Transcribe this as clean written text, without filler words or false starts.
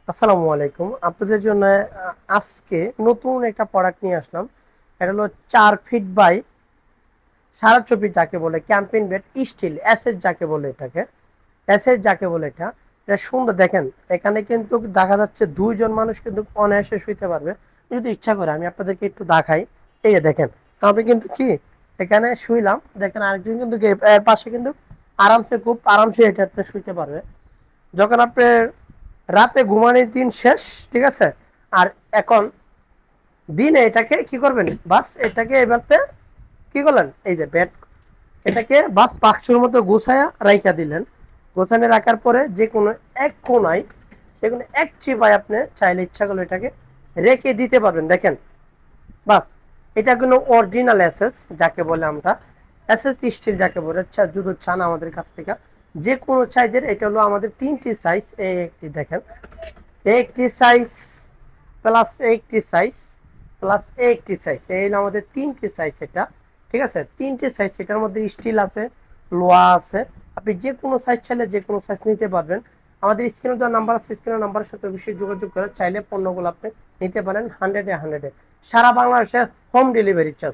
আসসালামু আলাইকুম। আপনাদের জন্য আজকে নতুন একটা প্রোডাক্ট নিয়ে আসলাম। এটা হলো 4 ফিট বাই 4.5 ফিট যাকে বলে ক্যাম্পিং বেড স্টিল অ্যাসেট যাকে বলে এটাকে অ্যাসেট যাকে বলে এটা সুন্দর দেখেন। এখানে কিন্তু দেখা যাচ্ছে 2 জন মানুষ কিন্তু অনায়াসে শুইতে পারবে যদি ইচ্ছা করে। আমি আপনাদেরকে একটু দেখাই। এই যে দেখেন, আমি কিন্তু কি এখানে শুইলাম, দেখেন আরেকজন কিন্তু এর পাশে কিন্তু আরামসে খুব আরামসে এটাতে শুইতে পারবে। যখন আপনি রাতে ঘুমানোর দিন শেষ, ঠিক আছে, আর এখন দিনে এটাকে কি করবেন, বাস এটাকে এবারতে কি করলেন, এই যে বেড, এটাকে বাস বাক্সের মতো গোছায়া রাইখা দিলেন। গোছানো রাখার পরে যে কোনো এক কোনায়, যে কোনো এক চিপায় আপনি চাইলে ইচ্ছা করলে এটাকে রেখে দিতে পারবেন। দেখেন, বাস এটা কোনো অরিজিনাল এসএস যাকে বলে আমরা, এসএস স্টিল যাকে বলে যদি চান আমাদের কাছ থেকে যে কোনো সাইজের। এটা হলো আমাদের 3টি সাইজ। এই একটি দেখেন, একটি সাইজ প্লাস একটি সাইজ প্লাস একটি সাইজ, এই হলো আমাদের 3টি সাইজ এটা। ঠিক আছে, 3টি সাইজ, এটার মধ্যে স্টিল আছে, লোহা আছে। আপনি যে কোনো সাইজ চাইলে যে কোনো সাইজ নিতে পারবেন। আমাদের স্ক্রিনে দেওয়া নাম্বার আছে, স্ক্রিনের নাম্বারের সাথে অবশ্যই যোগাযোগ করে চাইলে পণ্যগুলো আপনি নিতে পারেন 100-এ 100-এ। সারা বাংলাদেশে হোম ডেলিভারি চার্জ।